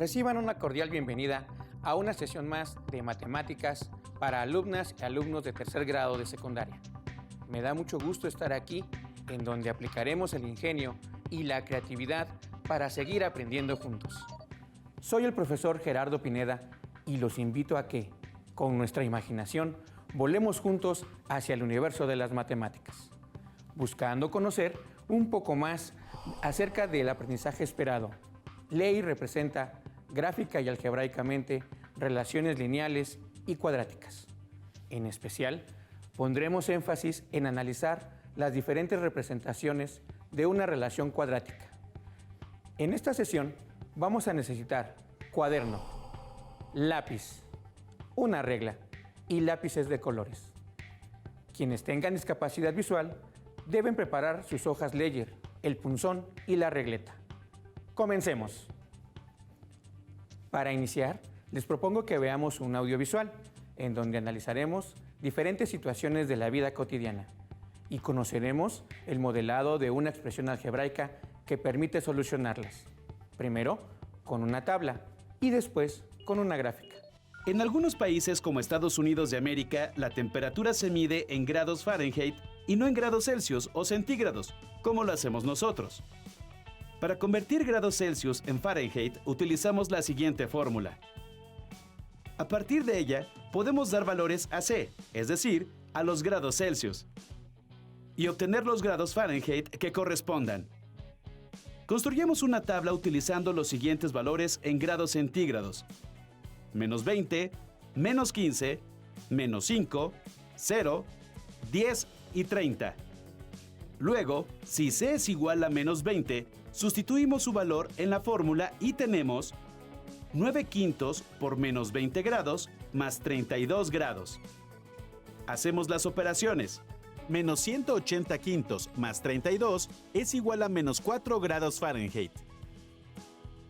Reciban una cordial bienvenida a una sesión más de matemáticas para alumnas y alumnos de tercer grado de secundaria. Me da mucho gusto estar aquí, en donde aplicaremos el ingenio y la creatividad para seguir aprendiendo juntos. Soy el profesor Gerardo Pineda y los invito a que, con nuestra imaginación, volemos juntos hacia el universo de las matemáticas, buscando conocer un poco más acerca del aprendizaje esperado. Lee y representa gráfica y algebraicamente relaciones lineales y cuadráticas. En especial, pondremos énfasis en analizar las diferentes representaciones de una relación cuadrática. En esta sesión vamos a necesitar cuaderno, lápiz, una regla y lápices de colores. Quienes tengan discapacidad visual deben preparar sus hojas Ledger, el punzón y la regleta. Comencemos. Para iniciar, les propongo que veamos un audiovisual en donde analizaremos diferentes situaciones de la vida cotidiana y conoceremos el modelado de una expresión algebraica que permite solucionarlas. Primero, con una tabla y después con una gráfica. En algunos países como Estados Unidos de América, la temperatura se mide en grados Fahrenheit y no en grados Celsius o centígrados, como lo hacemos nosotros. Para convertir grados Celsius en Fahrenheit, utilizamos la siguiente fórmula. A partir de ella, podemos dar valores a C, es decir, a los grados Celsius, y obtener los grados Fahrenheit que correspondan. Construyamos una tabla utilizando los siguientes valores en grados centígrados: menos 20, menos 15, menos 5, 0, 10 y 30. Luego, si C es igual a menos 20, sustituimos su valor en la fórmula y tenemos 9 quintos por menos 20 grados más 32 grados. Hacemos las operaciones. Menos 180 quintos más 32 es igual a menos 4 grados Fahrenheit.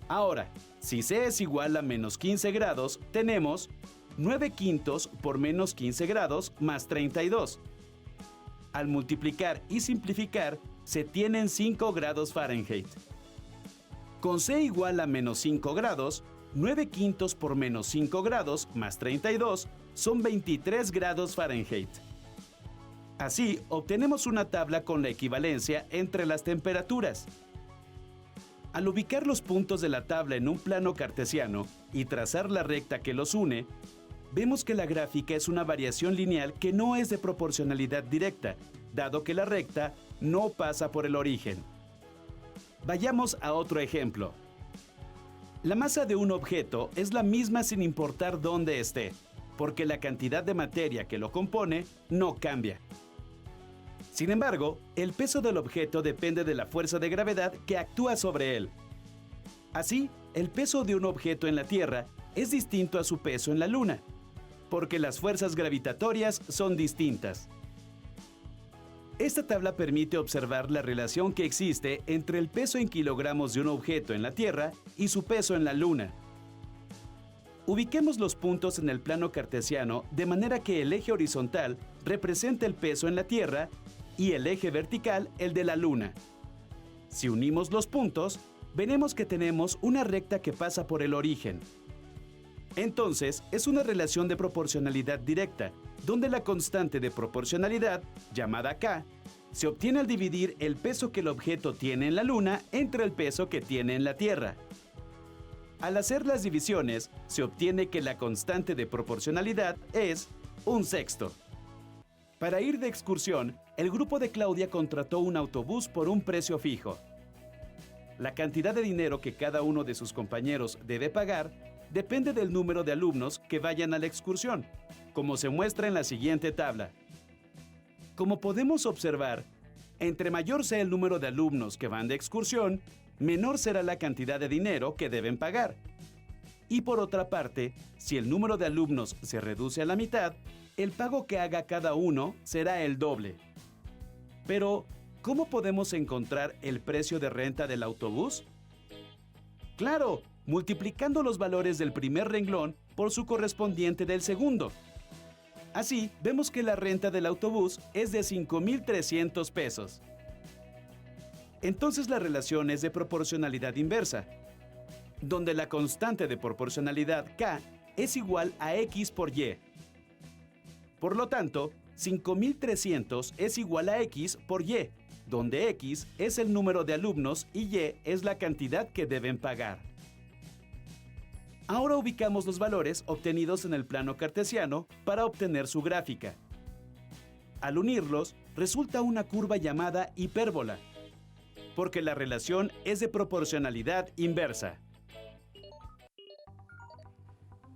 Ahora, si C es igual a menos 15 grados, tenemos 9 quintos por menos 15 grados más 32. Al multiplicar y simplificar, se tienen 5 grados Fahrenheit. Con C igual a menos 5 grados, 9 quintos por menos 5 grados más 32 son 23 grados Fahrenheit. Así, obtenemos una tabla con la equivalencia entre las temperaturas. Al ubicar los puntos de la tabla en un plano cartesiano y trazar la recta que los une, vemos que la gráfica es una variación lineal que no es de proporcionalidad directa, dado que la recta no pasa por el origen. Vayamos a otro ejemplo. La masa de un objeto es la misma sin importar dónde esté, porque la cantidad de materia que lo compone no cambia. Sin embargo, el peso del objeto depende de la fuerza de gravedad que actúa sobre él. Así, el peso de un objeto en la Tierra es distinto a su peso en la Luna, porque las fuerzas gravitatorias son distintas. Esta tabla permite observar la relación que existe entre el peso en kilogramos de un objeto en la Tierra y su peso en la Luna. Ubiquemos los puntos en el plano cartesiano de manera que el eje horizontal represente el peso en la Tierra y el eje vertical el de la Luna. Si unimos los puntos, veremos que tenemos una recta que pasa por el origen. Entonces, es una relación de proporcionalidad directa, donde la constante de proporcionalidad, llamada K, se obtiene al dividir el peso que el objeto tiene en la Luna entre el peso que tiene en la Tierra. Al hacer las divisiones, se obtiene que la constante de proporcionalidad es 1/6. Para ir de excursión, el grupo de Claudia contrató un autobús por un precio fijo. La cantidad de dinero que cada uno de sus compañeros debe pagar depende del número de alumnos que vayan a la excursión, como se muestra en la siguiente tabla. Como podemos observar, entre mayor sea el número de alumnos que van de excursión, menor será la cantidad de dinero que deben pagar. Y por otra parte, si el número de alumnos se reduce a la mitad, el pago que haga cada uno será el doble. Pero, ¿cómo podemos encontrar el precio de renta del autobús? ¡Claro! Multiplicando los valores del primer renglón por su correspondiente del segundo. Así, vemos que la renta del autobús es de 5,300 pesos. Entonces la relación es de proporcionalidad inversa. donde la constante de proporcionalidad K es igual a X por Y. Por lo tanto, 5300 es igual a X por Y, donde X es el número de alumnos y Y es la cantidad que deben pagar. Ahora ubicamos los valores obtenidos en el plano cartesiano para obtener su gráfica. Al unirlos, resulta una curva llamada hipérbola, porque la relación es de proporcionalidad inversa.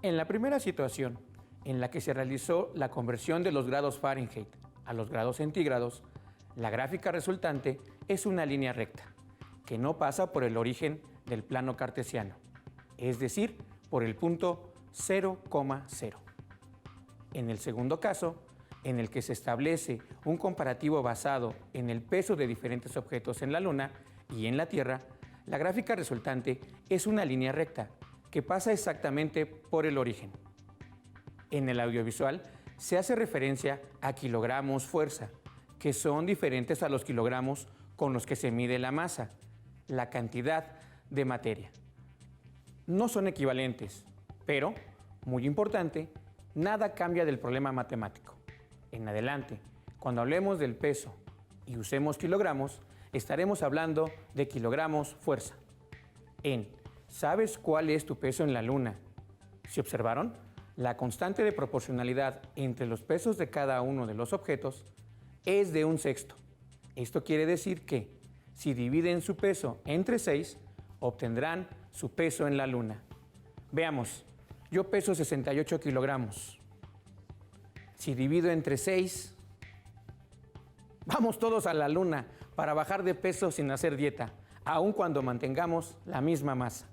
En la primera situación, en la que se realizó la conversión de los grados Fahrenheit a los grados centígrados, la gráfica resultante es una línea recta, que no pasa por el origen del plano cartesiano, es decir, por el punto 0,0. En el segundo caso, en el que se establece un comparativo basado en el peso de diferentes objetos en la Luna y en la Tierra, la gráfica resultante es una línea recta que pasa exactamente por el origen. En el audiovisual se hace referencia a kilogramos fuerza, que son diferentes a los kilogramos con los que se mide la masa, la cantidad de materia. No son equivalentes, pero, muy importante, nada cambia del problema matemático. En adelante, cuando hablemos del peso y usemos kilogramos, estaremos hablando de kilogramos fuerza. ¿Sabes cuál es tu peso en la Luna? ¿Se observaron? La constante de proporcionalidad entre los pesos de cada uno de los objetos es de 1/6. Esto quiere decir que, si dividen su peso entre 6, obtendrán su peso en la Luna. Veamos, yo peso 68 kilogramos. Si divido entre 6, vamos todos a la Luna para bajar de peso sin hacer dieta, aun cuando mantengamos la misma masa.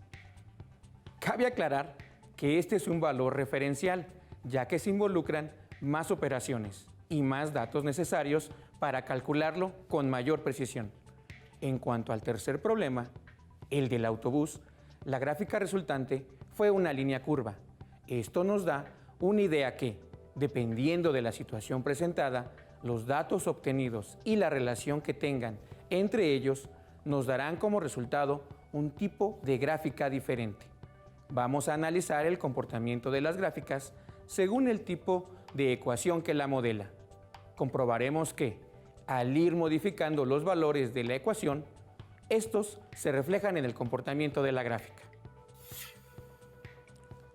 Cabe aclarar que este es un valor referencial, ya que se involucran más operaciones y más datos necesarios para calcularlo con mayor precisión. En cuanto al tercer problema, el del autobús, la gráfica resultante fue una línea curva. Esto nos da una idea que, dependiendo de la situación presentada, los datos obtenidos y la relación que tengan entre ellos nos darán como resultado un tipo de gráfica diferente. Vamos a analizar el comportamiento de las gráficas según el tipo de ecuación que la modela. Comprobaremos que, al ir modificando los valores de la ecuación, estos se reflejan en el comportamiento de la gráfica.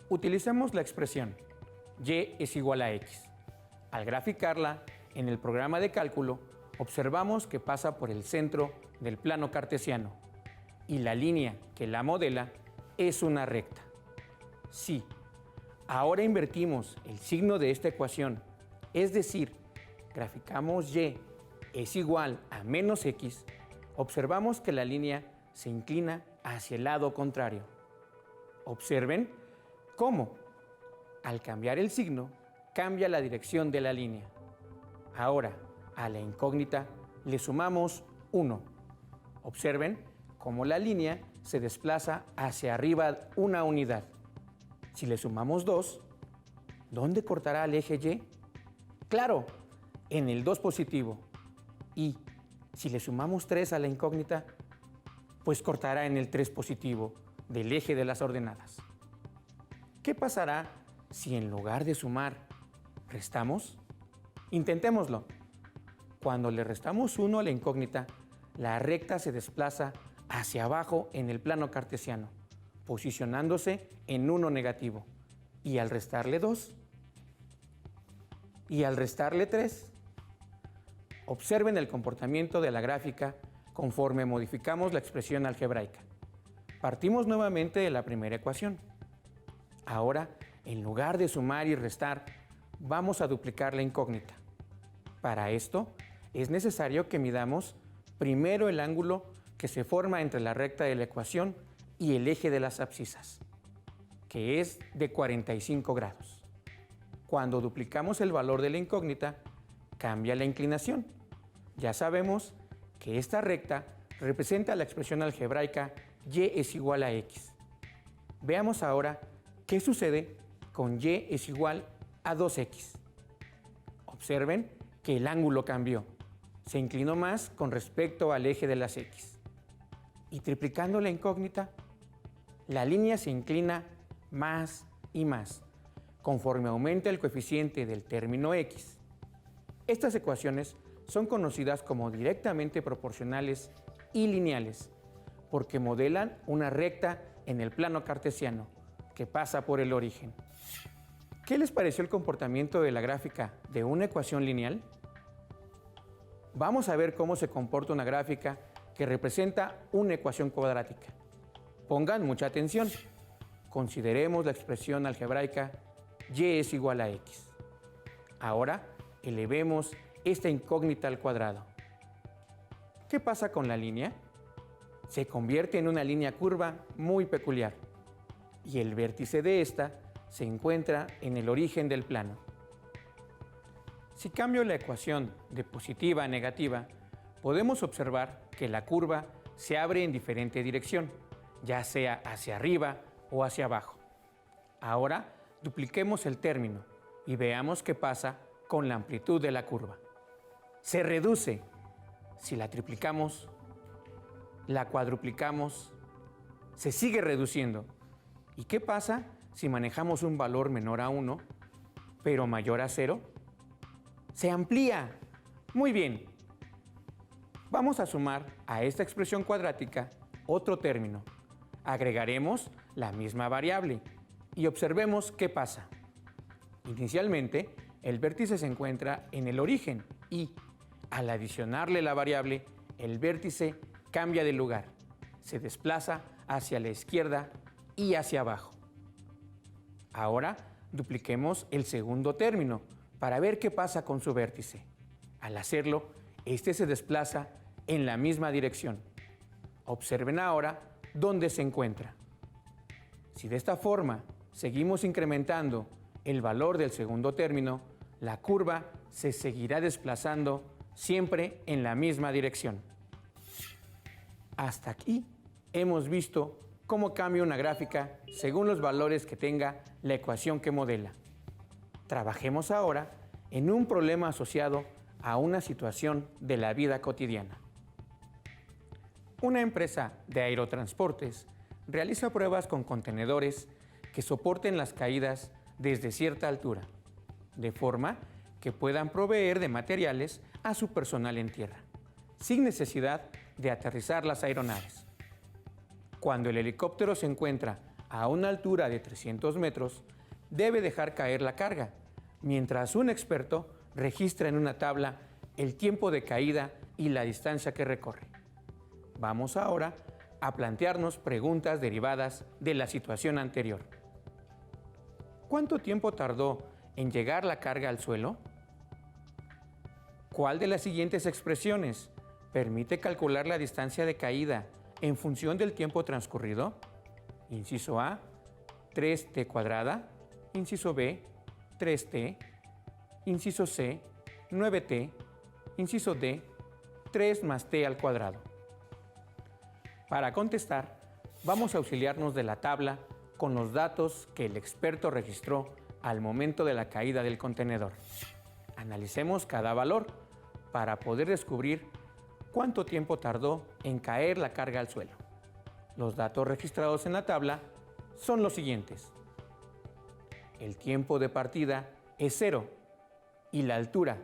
Utilicemos la expresión y es igual a x. Al graficarla en el programa de cálculo, observamos que pasa por el centro del plano cartesiano y la línea que la modela es una recta. Si ahora invertimos el signo de esta ecuación, es decir, graficamos y es igual a menos x, observamos que la línea se inclina hacia el lado contrario. Observen cómo, al cambiar el signo, cambia la dirección de la línea. Ahora, a la incógnita le sumamos 1. Observen cómo la línea se desplaza hacia arriba una unidad. Si le sumamos 2, ¿dónde cortará el eje Y? Claro, en el 2 positivo. Y si le sumamos 3 a la incógnita, pues cortará en el 3 positivo del eje de las ordenadas. ¿Qué pasará si en lugar de sumar, restamos? Intentémoslo. Cuando le restamos 1 a la incógnita, la recta se desplaza hacia abajo en el plano cartesiano, posicionándose en 1 negativo. Y al restarle 2, y al restarle 3, observen el comportamiento de la gráfica conforme modificamos la expresión algebraica. Partimos nuevamente de la primera ecuación. Ahora, en lugar de sumar y restar, vamos a duplicar la incógnita. Para esto, es necesario que midamos primero el ángulo que se forma entre la recta de la ecuación y el eje de las abscisas, que es de 45 grados. Cuando duplicamos el valor de la incógnita, cambia la inclinación. Ya sabemos que esta recta representa la expresión algebraica y es igual a x. Veamos ahora qué sucede con y es igual a 2x. Observen que el ángulo cambió. Se inclinó más con respecto al eje de las x. Y triplicando la incógnita, la línea se inclina más y más, conforme aumenta el coeficiente del término x. Estas ecuaciones son conocidas como directamente proporcionales y lineales, porque modelan una recta en el plano cartesiano que pasa por el origen. ¿Qué les pareció el comportamiento de la gráfica de una ecuación lineal? Vamos a ver cómo se comporta una gráfica que representa una ecuación cuadrática. Pongan mucha atención. Consideremos la expresión algebraica y es igual a x. Ahora elevemos esta incógnita al cuadrado. ¿Qué pasa con la línea? Se convierte en una línea curva muy peculiar y el vértice de esta se encuentra en el origen del plano. Si cambio la ecuación de positiva a negativa, podemos observar que la curva se abre en diferente dirección, ya sea hacia arriba o hacia abajo. Ahora dupliquemos el término y veamos qué pasa con la amplitud de la curva. Se reduce. Si la triplicamos, la cuadruplicamos, se sigue reduciendo. ¿Y qué pasa si manejamos un valor menor a 1, pero mayor a 0? Se amplía. Muy bien. Vamos a sumar a esta expresión cuadrática otro término. Agregaremos la misma variable y observemos qué pasa. Inicialmente, el vértice se encuentra en el origen y, al adicionarle la variable, el vértice cambia de lugar, se desplaza hacia la izquierda y hacia abajo. Ahora dupliquemos el segundo término para ver qué pasa con su vértice. Al hacerlo, este se desplaza en la misma dirección. Observen ahora dónde se encuentra. Si de esta forma seguimos incrementando el valor del segundo término, la curva se seguirá desplazando siempre en la misma dirección. Hasta aquí hemos visto cómo cambia una gráfica según los valores que tenga la ecuación que modela. Trabajemos ahora en un problema asociado a una situación de la vida cotidiana. Una empresa de aerotransportes realiza pruebas con contenedores que soporten las caídas desde cierta altura, de forma que puedan proveer de materiales a su personal en tierra, sin necesidad de aterrizar las aeronaves. Cuando el helicóptero se encuentra a una altura de 300 metros, debe dejar caer la carga, mientras un experto registra en una tabla el tiempo de caída y la distancia que recorre. Vamos ahora a plantearnos preguntas derivadas de la situación anterior. ¿Cuánto tiempo tardó en llegar la carga al suelo? ¿Cuál de las siguientes expresiones permite calcular la distancia de caída en función del tiempo transcurrido? Inciso A, 3t cuadrada. Inciso B, 3t. Inciso C, 9t. Inciso D, 3 más t al cuadrado. Para contestar, vamos a auxiliarnos de la tabla con los datos que el experto registró al momento de la caída del contenedor. Analicemos cada valor para poder descubrir cuánto tiempo tardó en caer la carga al suelo. Los datos registrados en la tabla son los siguientes. El tiempo de partida es 0 y la altura,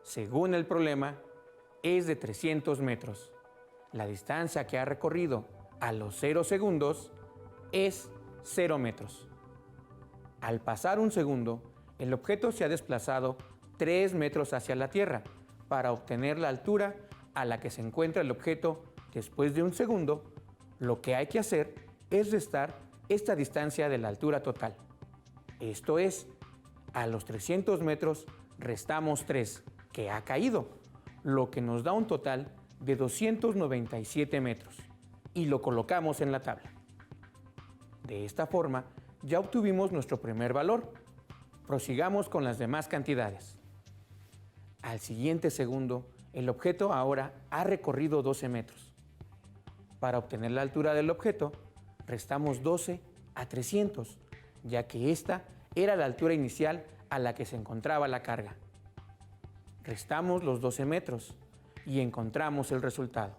según el problema, es de 300 metros. La distancia que ha recorrido a los 0 segundos es 0 metros. Al pasar un segundo, el objeto se ha desplazado 3 metros hacia la Tierra para obtener la altura a la que se encuentra el objeto después de un segundo. Lo que hay que hacer es restar esta distancia de la altura total. Esto es, a los 300 metros restamos 3, que ha caído, lo que nos da un total de 297 metros, y lo colocamos en la tabla. De esta forma, ya obtuvimos nuestro primer valor. Prosigamos con las demás cantidades. Al siguiente segundo, el objeto ahora ha recorrido 12 metros. Para obtener la altura del objeto, restamos 12 a 300, ya que esta era la altura inicial a la que se encontraba la carga. Restamos los 12 metros y encontramos el resultado,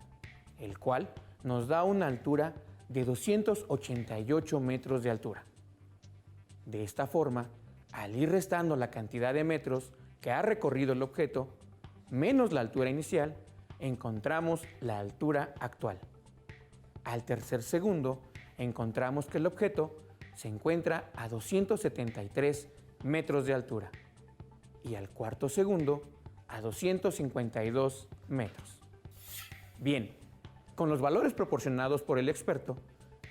el cual nos da una altura de 288 metros de altura. De esta forma, al ir restando la cantidad de metros que ha recorrido el objeto, menos la altura inicial, encontramos la altura actual. Al tercer segundo, encontramos que el objeto se encuentra a 273 metros de altura y al cuarto segundo a 252 metros. Bien, con los valores proporcionados por el experto,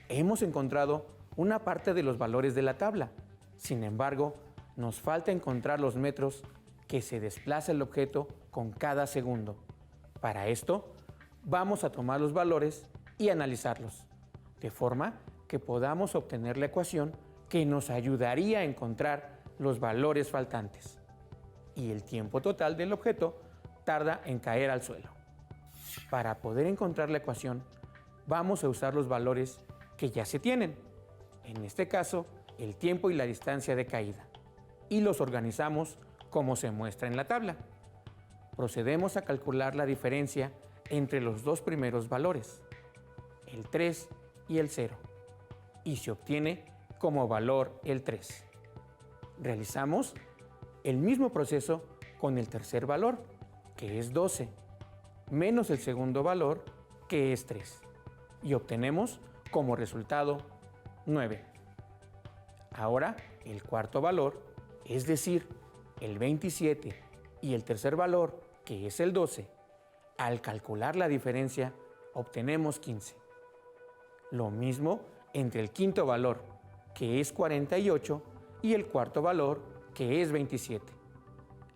hemos encontrado una parte de los valores de la tabla. Sin embargo, nos falta encontrar los metros que se desplaza el objeto con cada segundo. Para esto, vamos a tomar los valores y analizarlos, de forma que podamos obtener la ecuación que nos ayudaría a encontrar los valores faltantes. Y el tiempo total del objeto tarda en caer al suelo. Para poder encontrar la ecuación, vamos a usar los valores que ya se tienen, en este caso, el tiempo y la distancia de caída, y los organizamos como se muestra en la tabla. Procedemos a calcular la diferencia entre los dos primeros valores, el 3 y el 0, y se obtiene como valor el 3. Realizamos el mismo proceso con el tercer valor, que es 12, menos el segundo valor, que es 3, y obtenemos como resultado 9. Ahora, el cuarto valor, es decir, el 27, y el tercer valor, que es el 12, al calcular la diferencia, obtenemos 15. Lo mismo entre el quinto valor, que es 48, y el cuarto valor, que es 27.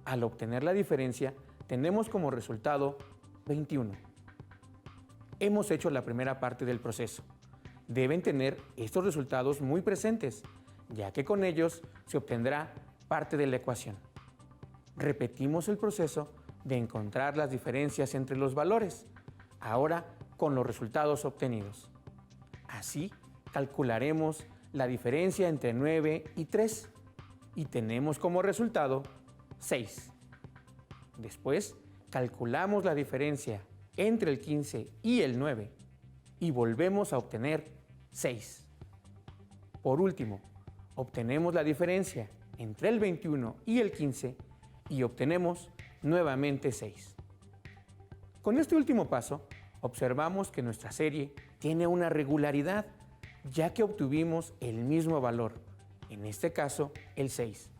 Al obtener la diferencia, tenemos como resultado 21. Hemos hecho la primera parte del proceso. Deben tener estos resultados muy presentes, ya que con ellos se obtendrá parte de la ecuación. Repetimos el proceso de encontrar las diferencias entre los valores, ahora con los resultados obtenidos. Así, calcularemos la diferencia entre 9 y 3 y tenemos como resultado 6. Después, calculamos la diferencia entre el 15 y el 9 y volvemos a obtener 6. Por último, obtenemos la diferencia entre el 21 y el 15 y obtenemos nuevamente 6. Con este último paso, observamos que nuestra serie tiene una regularidad, ya que obtuvimos el mismo valor, en este caso el 6,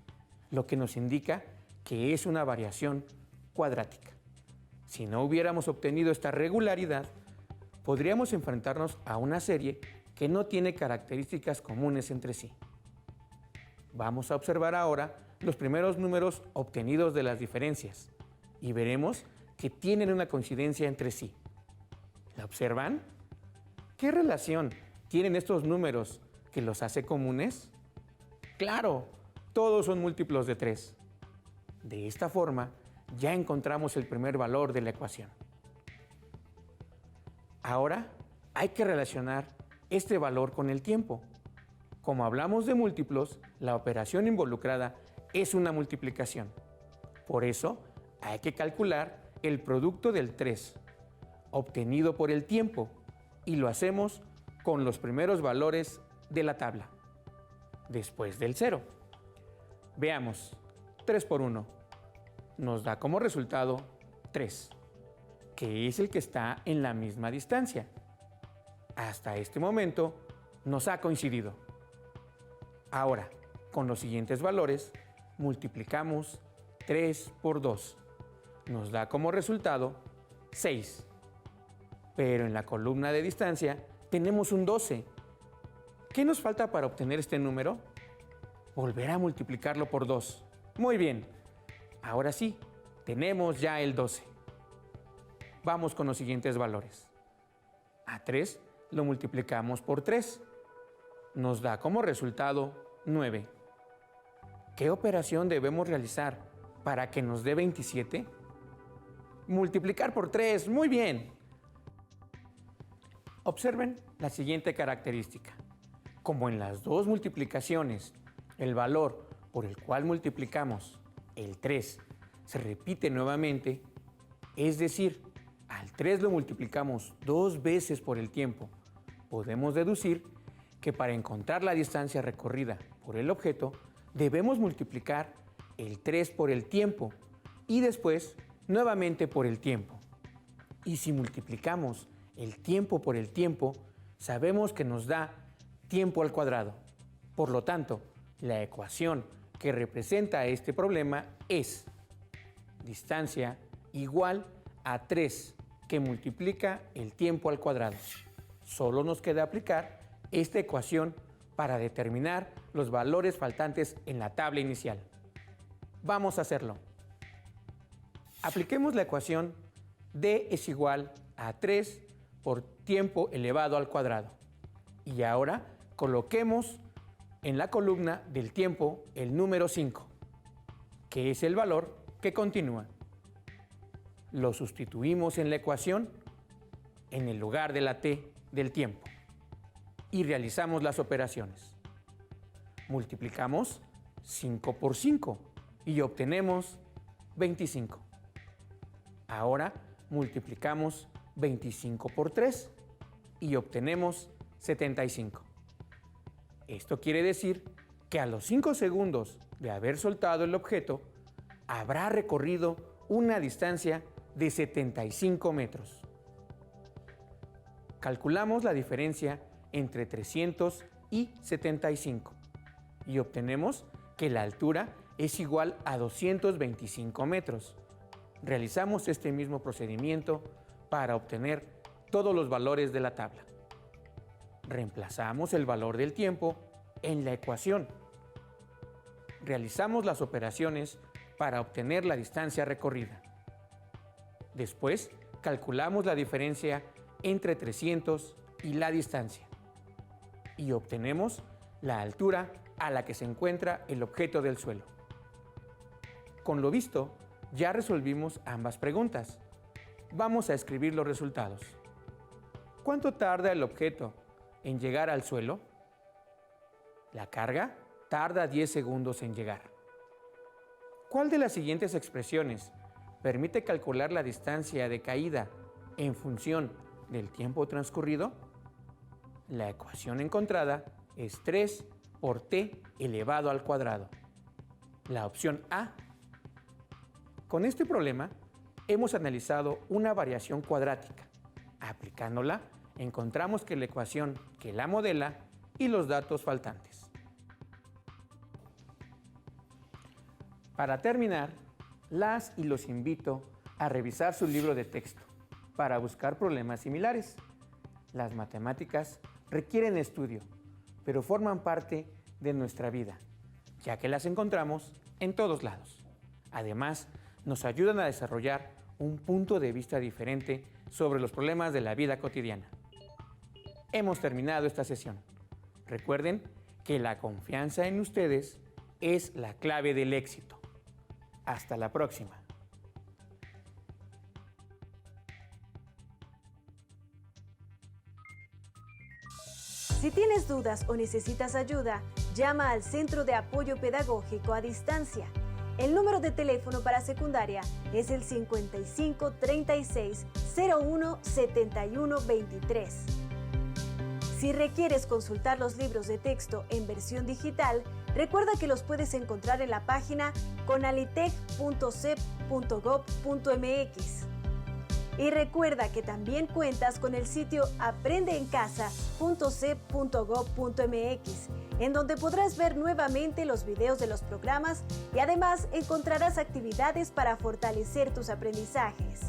lo que nos indica que es una variación cuadrática. Si no hubiéramos obtenido esta regularidad, podríamos enfrentarnos a una serie que no tiene características comunes entre sí. Vamos a observar ahora los primeros números obtenidos de las diferencias y veremos que tienen una coincidencia entre sí. ¿La observan? ¿Qué relación tienen estos números que los hace comunes? ¡Claro! Todos son múltiplos de 3. De esta forma, ya encontramos el primer valor de la ecuación. Ahora hay que relacionar este valor con el tiempo. Como hablamos de múltiplos, la operación involucrada es una multiplicación. Por eso, hay que calcular el producto del 3, obtenido por el tiempo, y lo hacemos con los primeros valores de la tabla, después del 0. Veamos, 3 por 1 nos da como resultado 3, que es el que está en la misma distancia. Hasta este momento nos ha coincidido. Ahora, con los siguientes valores, multiplicamos 3 por 2. Nos da como resultado 6. Pero en la columna de distancia tenemos un 12. ¿Qué nos falta para obtener este número? Volver a multiplicarlo por 2. Muy bien. Ahora sí, tenemos ya el 12. Vamos con los siguientes valores. A 3 lo multiplicamos por 3. Nos da como resultado 9. ¿Qué operación debemos realizar para que nos dé 27? Multiplicar por 3. Muy bien. Observen la siguiente característica. Como en las dos multiplicaciones, el valor por el cual multiplicamos el 3 se repite nuevamente, es decir, al 3 lo multiplicamos 2 veces por el tiempo, podemos deducir que para encontrar la distancia recorrida por el objeto, debemos multiplicar el 3 por el tiempo y después nuevamente por el tiempo. Y si multiplicamos el tiempo por el tiempo, sabemos que nos da tiempo al cuadrado. Por lo tanto, la ecuación que representa este problema es distancia igual a 3 que multiplica el tiempo al cuadrado. Solo nos queda aplicar esta ecuación para determinar los valores faltantes en la tabla inicial. Vamos a hacerlo. Apliquemos la ecuación d es igual a 3 por tiempo elevado al cuadrado. Y ahora coloquemos en la columna del tiempo el número 5, que es el valor que continúa. Lo sustituimos en la ecuación en el lugar de la t del tiempo y realizamos las operaciones. Multiplicamos 5 por 5 y obtenemos 25. Ahora multiplicamos 25 por 3 y obtenemos 75. Esto quiere decir que a los 5 segundos de haber soltado el objeto, habrá recorrido una distancia de 75 metros. Calculamos la diferencia entre 300 y 75 y obtenemos que la altura es igual a 225 metros. Realizamos este mismo procedimiento para obtener todos los valores de la tabla. Reemplazamos el valor del tiempo en la ecuación. Realizamos las operaciones para obtener la distancia recorrida. Después, calculamos la diferencia entre 300 y la distancia y obtenemos la altura a la que se encuentra el objeto del suelo. Con lo visto, ya resolvimos ambas preguntas. Vamos a escribir los resultados. ¿Cuánto tarda el objeto en llegar al suelo? La carga tarda 10 segundos en llegar. ¿Cuál de las siguientes expresiones permite calcular la distancia de caída en función del tiempo transcurrido? La ecuación encontrada es 3 por t elevado al cuadrado. La opción A. Con este problema hemos analizado una variación cuadrática. Aplicándola, encontramos que la ecuación que la modela y los datos faltantes. Para terminar, las y los invito a revisar su libro de texto para buscar problemas similares. Las matemáticas requieren estudio, pero forman parte de nuestra vida, ya que las encontramos en todos lados. Además, nos ayudan a desarrollar un punto de vista diferente sobre los problemas de la vida cotidiana. Hemos terminado esta sesión. Recuerden que la confianza en ustedes es la clave del éxito. Hasta la próxima. Si tienes dudas o necesitas ayuda, llama al Centro de Apoyo Pedagógico a Distancia. El número de teléfono para secundaria es el 55 36 01 71 23. Si requieres consultar los libros de texto en versión digital, recuerda que los puedes encontrar en la página conalitec.cep.gov.mx. Y recuerda que también cuentas con el sitio aprendeencasa.cep.gov.mx, en donde podrás ver nuevamente los videos de los programas y además encontrarás actividades para fortalecer tus aprendizajes.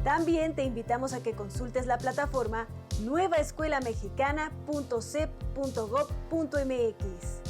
También te invitamos a que consultes la plataforma nuevaescuelamexicana.cep.gov.mx.